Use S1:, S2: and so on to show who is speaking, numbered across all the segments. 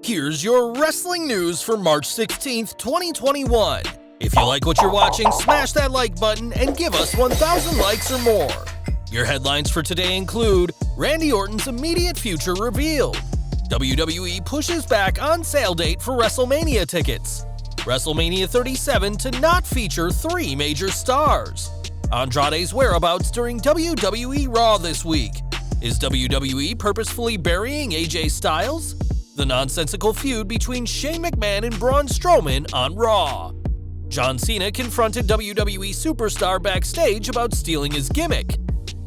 S1: Here's your wrestling news for March 16th, 2021. If you like what you're watching, smash that like button and give us 1,000 likes or more. Your headlines for today include Randy Orton's immediate future revealed, WWE pushes back on sale date for WrestleMania tickets, WrestleMania 37 to not feature 3 major stars, Andrade's whereabouts during WWE Raw this week, is WWE purposefully burying AJ Styles? The nonsensical feud between Shane McMahon and Braun Strowman on Raw. John Cena confronted WWE superstar backstage about stealing his gimmick.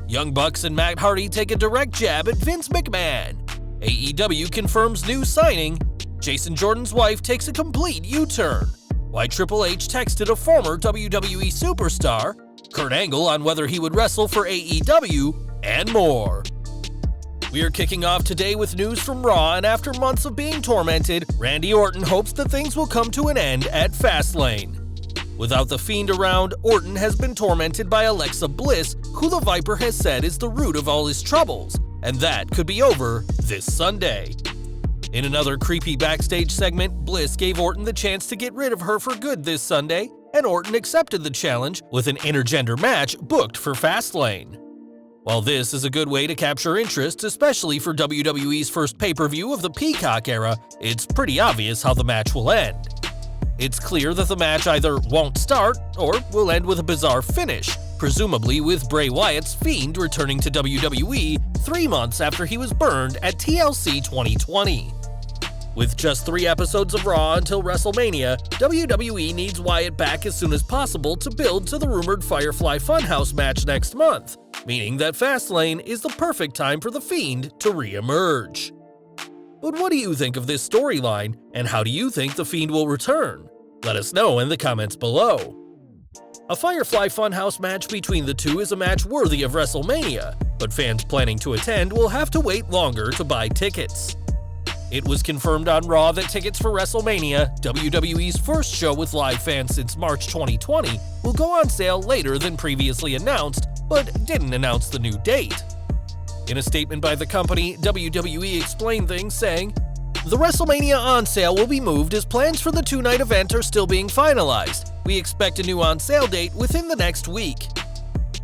S1: Young Bucks and Matt Hardy take a direct jab at Vince McMahon. AEW confirms new signing. Jason Jordan's wife takes a complete U-turn. Why Triple H texted a former WWE superstar. Kurt Angle on whether he would wrestle for AEW, and more. We are kicking off today with news from Raw, and after months of being tormented, Randy Orton hopes that things will come to an end at Fastlane. Without the Fiend around, Orton has been tormented by Alexa Bliss, who the Viper has said is the root of all his troubles, and that could be over this Sunday. In another creepy backstage segment, Bliss gave Orton the chance to get rid of her for good this Sunday, and Orton accepted the challenge with an intergender match booked for Fastlane. While this is a good way to capture interest, especially for WWE's first pay-per-view of the Peacock era, it's pretty obvious how the match will end. It's clear that the match either won't start or will end with a bizarre finish, presumably with Bray Wyatt's Fiend returning to WWE 3 months after he was burned at TLC 2020. With just 3 episodes of Raw until WrestleMania, WWE needs Wyatt back as soon as possible to build to the rumored Firefly Funhouse match next month, meaning that Fastlane is the perfect time for The Fiend to re-emerge. But what do you think of this storyline, and how do you think The Fiend will return? Let us know in the comments below. A Firefly Funhouse match between the two is a match worthy of WrestleMania, but fans planning to attend will have to wait longer to buy tickets. It was confirmed on Raw that tickets for WrestleMania, WWE's first show with live fans since March 2020, will go on sale later than previously announced, but didn't announce the new date. In a statement by the company, WWE explained things, saying, "The WrestleMania on sale will be moved as plans for the 2-night event are still being finalized. We expect a new on sale date within the next week."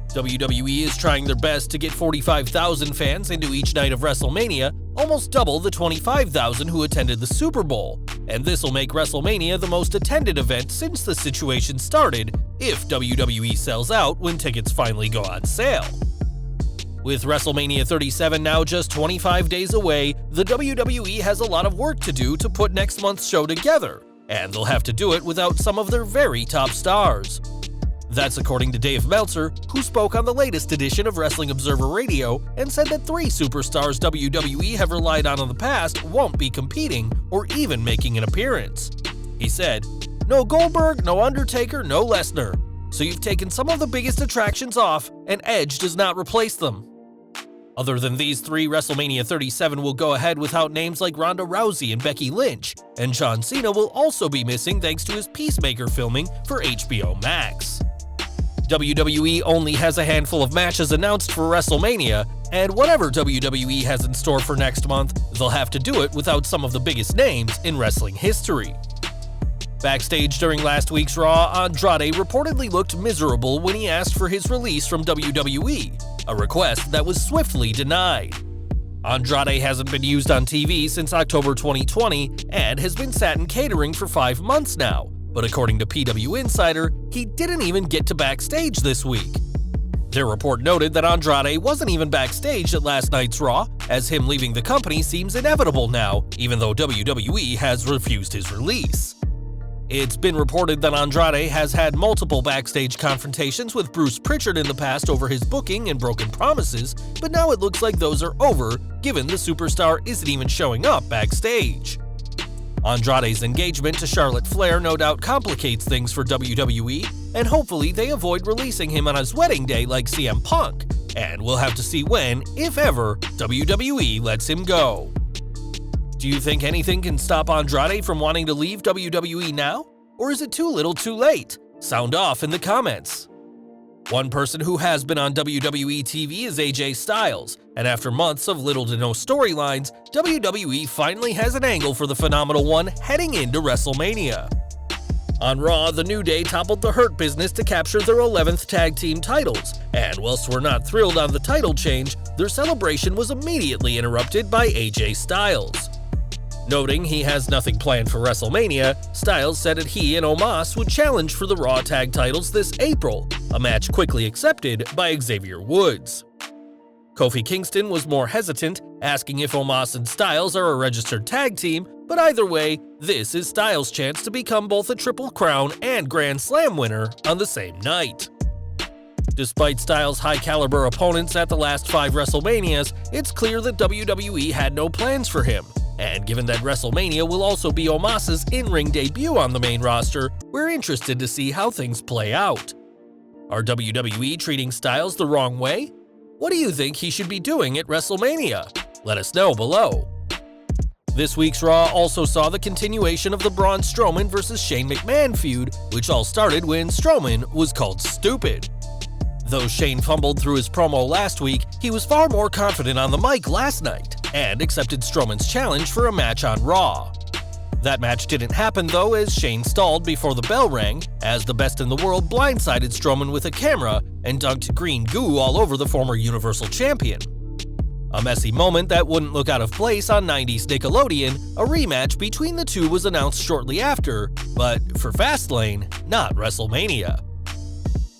S1: WWE is trying their best to get 45,000 fans into each night of WrestleMania, almost double the 25,000 who attended the Super Bowl, and this will make WrestleMania the most attended event since the situation started if WWE sells out when tickets finally go on sale. With WrestleMania 37 now just 25 days away, the WWE has a lot of work to do to put next month's show together, and they'll have to do it without some of their very top stars. That's according to Dave Meltzer, who spoke on the latest edition of Wrestling Observer Radio and said that 3 superstars WWE have relied on in the past won't be competing or even making an appearance. He said, "No Goldberg, no Undertaker, no Lesnar. So you've taken some of the biggest attractions off, and Edge does not replace them." Other than these 3, WrestleMania 37 will go ahead without names like Ronda Rousey and Becky Lynch, and John Cena will also be missing thanks to his Peacemaker filming for HBO Max. WWE only has a handful of matches announced for WrestleMania, and whatever WWE has in store for next month, they'll have to do it without some of the biggest names in wrestling history. Backstage during last week's Raw, Andrade reportedly looked miserable when he asked for his release from WWE, a request that was swiftly denied. Andrade hasn't been used on TV since October 2020 and has been sat in catering for 5 months now, but according to PW Insider, he didn't even get to backstage this week. Their report noted that Andrade wasn't even backstage at last night's Raw, as him leaving the company seems inevitable now, even though WWE has refused his release. It's been reported that Andrade has had multiple backstage confrontations with Bruce Pritchard in the past over his booking and broken promises, but now it looks like those are over, given the superstar isn't even showing up backstage. Andrade's engagement to Charlotte Flair no doubt complicates things for WWE, and hopefully they avoid releasing him on his wedding day like CM Punk, and we'll have to see when, if ever, WWE lets him go. Do you think anything can stop Andrade from wanting to leave WWE now? Or is it too little too late? Sound off in the comments. One person who has been on WWE TV is AJ Styles, and after months of little to no storylines, WWE finally has an angle for the Phenomenal One heading into WrestleMania. On Raw, the New Day toppled the Hurt Business to capture their 11th tag team titles, and whilst we're not thrilled on the title change, their celebration was immediately interrupted by AJ Styles. Noting he has nothing planned for WrestleMania, Styles said that he and Omos would challenge for the Raw tag titles this April, a match quickly accepted by Xavier Woods. Kofi Kingston was more hesitant, asking if Omos and Styles are a registered tag team, but either way, this is Styles' chance to become both a Triple Crown and Grand Slam winner on the same night. Despite Styles' high-caliber opponents at the last 5 WrestleManias, it's clear that WWE had no plans for him, and given that WrestleMania will also be Omos' in-ring debut on the main roster, we're interested to see how things play out. Are WWE treating Styles the wrong way? What do you think he should be doing at WrestleMania? Let us know below. This week's Raw also saw the continuation of the Braun Strowman vs. Shane McMahon feud, which all started when Strowman was called stupid. Though Shane fumbled through his promo last week, he was far more confident on the mic last night, and accepted Strowman's challenge for a match on Raw. That match didn't happen though, as Shane stalled before the bell rang, as the Best in the World blindsided Strowman with a camera and dunked green goo all over the former Universal Champion. A messy moment that wouldn't look out of place on 90s Nickelodeon, a rematch between the two was announced shortly after, but for Fastlane, not WrestleMania.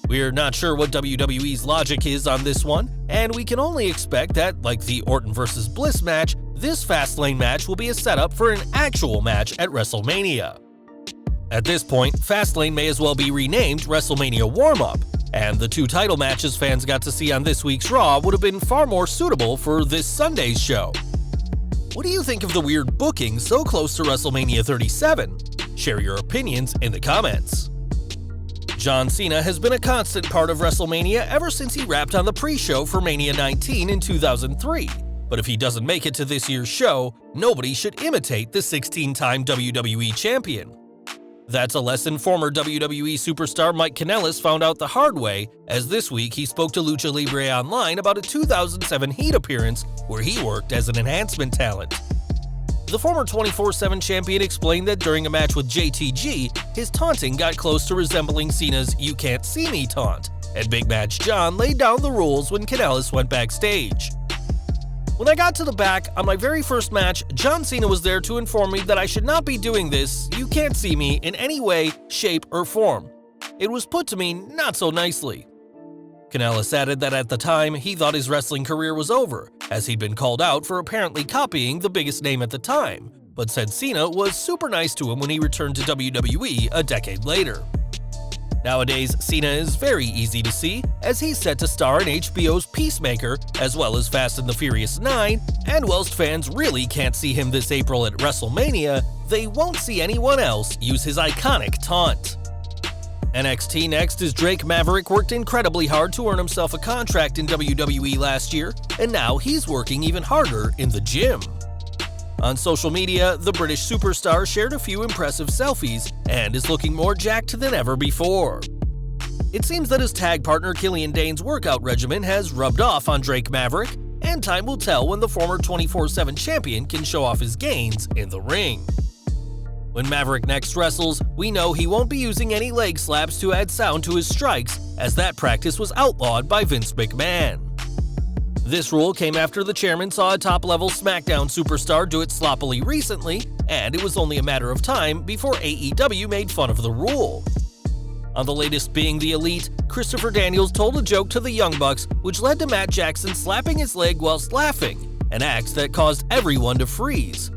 S1: We're not sure what WWE's logic is on this one, and we can only expect that, like the Orton vs. Bliss match, this Fastlane match will be a setup for an actual match at WrestleMania. At this point, Fastlane may as well be renamed WrestleMania Warm-Up, and the 2 title matches fans got to see on this week's Raw would have been far more suitable for this Sunday's show. What do you think of the weird booking so close to WrestleMania 37? Share your opinions in the comments. John Cena has been a constant part of WrestleMania ever since he rapped on the pre-show for Mania 19 in 2003, but if he doesn't make it to this year's show, nobody should imitate the 16-time WWE Champion. That's a lesson former WWE superstar Mike Kanellis found out the hard way, as this week he spoke to Lucha Libre Online about a 2007 Heat appearance where he worked as an enhancement talent. The former 24/7 champion explained that during a match with JTG, his taunting got close to resembling Cena's "You Can't See Me" taunt, and Big Match John laid down the rules when Kanellis went backstage. When I got to the back, on my very first match, John Cena was there to inform me that I should not be doing this "You Can't See Me" in any way, shape, or form. It was put to me not so nicely. Kanellis added that at the time, he thought his wrestling career was over, as he'd been called out for apparently copying the biggest name at the time, but said Cena was super nice to him when he returned to WWE a decade later. Nowadays, Cena is very easy to see, as he's set to star in HBO's Peacemaker, as well as Fast and the Furious 9, and whilst fans really can't see him this April at WrestleMania, they won't see anyone else use his iconic taunt. NXT next, as Drake Maverick worked incredibly hard to earn himself a contract in WWE last year, and now he's working even harder in the gym. On social media, the British superstar shared a few impressive selfies and is looking more jacked than ever before. It seems that his tag partner Killian Dane's workout regimen has rubbed off on Drake Maverick, and time will tell when the former 24/7 champion can show off his gains in the ring. When Maverick next wrestles, we know he won't be using any leg slaps to add sound to his strikes, as that practice was outlawed by Vince McMahon. This rule came after the chairman saw a top-level SmackDown superstar do it sloppily recently, and it was only a matter of time before AEW made fun of the rule. On the latest being the Elite, Christopher Daniels told a joke to the Young Bucks, which led to Matt Jackson slapping his leg whilst laughing, an act that caused everyone to freeze.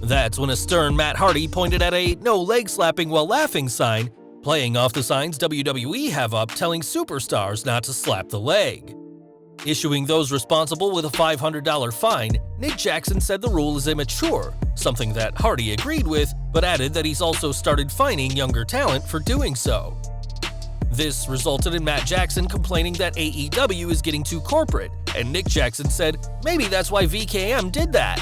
S1: That's when a stern Matt Hardy pointed at a "no leg slapping while laughing" sign, playing off the signs WWE have up telling superstars not to slap the leg. Issuing those responsible with a $500 fine, Nick Jackson said the rule is immature, something that Hardy agreed with, but added that he's also started fining younger talent for doing so. This resulted in Matt Jackson complaining that AEW is getting too corporate, and Nick Jackson said maybe that's why VKM did that.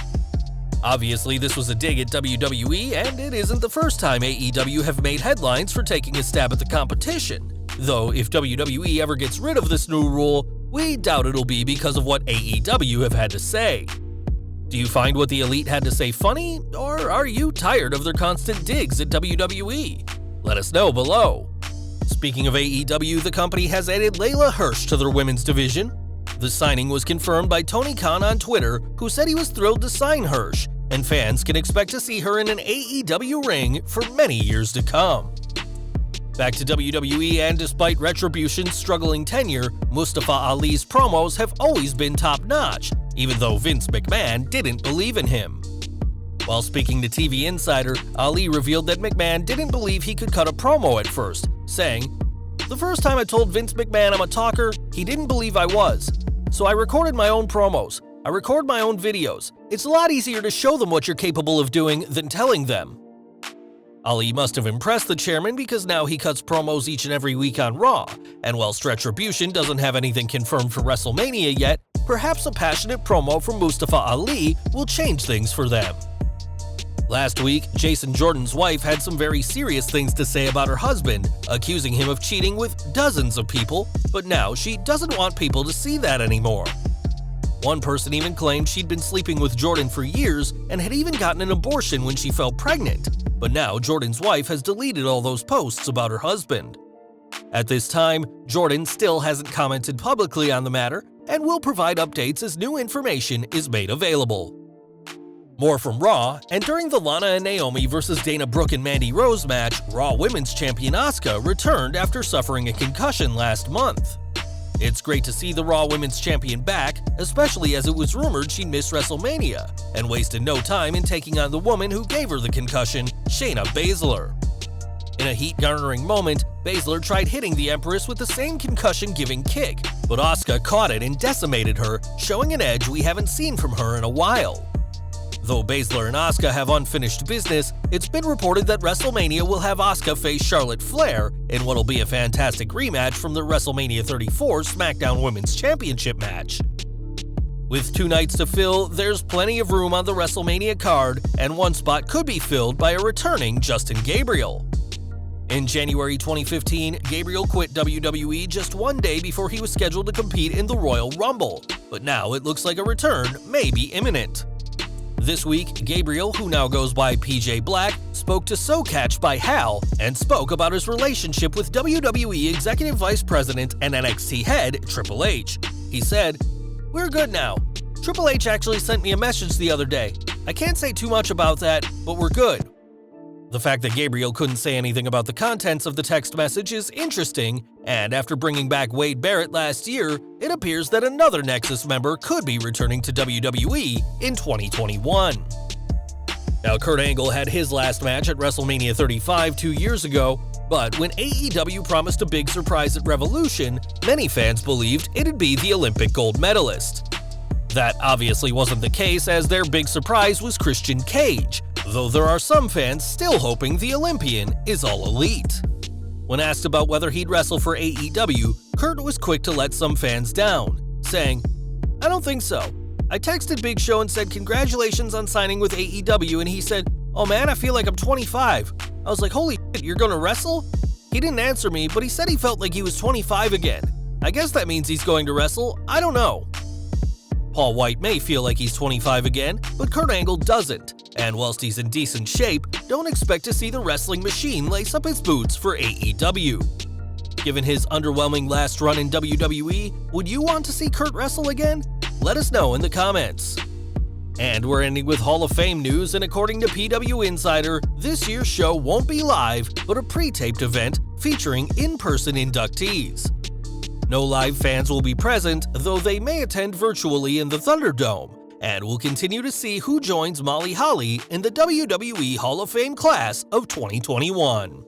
S1: Obviously, this was a dig at WWE, and it isn't the first time AEW have made headlines for taking a stab at the competition, Though if WWE ever gets rid of this new rule, we doubt it'll be because of what AEW have had to say. Do you find what the Elite had to say funny, or are you tired of their constant digs at WWE? Let us know below. Speaking of AEW, the company has added Layla Hirsch to their women's division. The signing was confirmed by Tony Khan on Twitter, who said he was thrilled to sign Hirsch, and fans can expect to see her in an AEW ring for many years to come. Back to WWE, and despite Retribution's struggling tenure, Mustafa Ali's promos have always been top-notch, even though Vince McMahon didn't believe in him. While speaking to TV Insider, Ali revealed that McMahon didn't believe he could cut a promo at first, saying, "The first time I told Vince McMahon I'm a talker, he didn't believe I was. So I recorded my own promos. I record my own videos. It's a lot easier to show them what you're capable of doing than telling them." Ali must have impressed the chairman because now he cuts promos each and every week on Raw, and whilst Retribution doesn't have anything confirmed for WrestleMania yet, perhaps a passionate promo from Mustafa Ali will change things for them. Last week, Jason Jordan's wife had some very serious things to say about her husband, accusing him of cheating with dozens of people, but now she doesn't want people to see that anymore. One person even claimed she'd been sleeping with Jordan for years and had even gotten an abortion when she fell pregnant, but now Jordan's wife has deleted all those posts about her husband. At this time, Jordan still hasn't commented publicly on the matter and will provide updates as new information is made available. More from Raw, and during the Lana and Naomi vs. Dana Brooke and Mandy Rose match, Raw Women's Champion Asuka returned after suffering a concussion last month. It's great to see the Raw Women's Champion back, especially as it was rumored she'd miss WrestleMania, and wasted no time in taking on the woman who gave her the concussion, Shayna Baszler. In a heat-garnering moment, Baszler tried hitting the Empress with the same concussion-giving kick, but Asuka caught it and decimated her, showing an edge we haven't seen from her in a while. Though Baszler and Asuka have unfinished business, it's been reported that WrestleMania will have Asuka face Charlotte Flair in what'll be a fantastic rematch from the WrestleMania 34 SmackDown Women's Championship match. With 2 nights to fill, there's plenty of room on the WrestleMania card, and one spot could be filled by a returning Justin Gabriel. In January 2015, Gabriel quit WWE just 1 day before he was scheduled to compete in the Royal Rumble, but now it looks like a return may be imminent. This week, Gabriel, who now goes by PJ Black, spoke to So Catch by Hal and spoke about his relationship with WWE Executive Vice President and NXT head Triple H. He said, "We're good now. Triple H actually sent me a message the other day. I can't say too much about that, but we're good." The fact that Gabriel couldn't say anything about the contents of the text message is interesting, and after bringing back Wade Barrett last year, it appears that another Nexus member could be returning to WWE in 2021. Now, Kurt Angle had his last match at WrestleMania 35 2 years ago, but when AEW promised a big surprise at Revolution, many fans believed it'd be the Olympic gold medalist. That obviously wasn't the case, as their big surprise was Christian Cage, though there are some fans still hoping the Olympian is all elite. When asked about whether he'd wrestle for AEW, Kurt was quick to let some fans down, saying, "I don't think so. I texted Big Show and said congratulations on signing with AEW, and he said, 'Oh man, I feel like I'm 25. I was like, holy shit, you're gonna wrestle?' He didn't answer me, but he said he felt like he was 25 again. I guess that means he's going to wrestle. I don't know." Paul White may feel like he's 25 again, but Kurt Angle doesn't, and whilst he's in decent shape, don't expect to see the wrestling machine lace up his boots for AEW. Given his underwhelming last run in WWE, would you want to see Kurt wrestle again? Let us know in the comments. And we're ending with Hall of Fame news, and according to PW Insider, this year's show won't be live, but a pre-taped event featuring in-person inductees. No live fans will be present, though they may attend virtually in the Thunderdome, and we'll continue to see who joins Molly Holly in the WWE Hall of Fame class of 2021.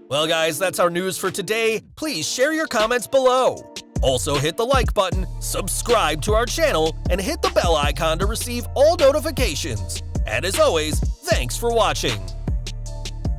S1: Well guys, that's our news for today. Please share your comments below. Also hit the like button, subscribe to our channel, and hit the bell icon to receive all notifications. And as always, thanks for watching.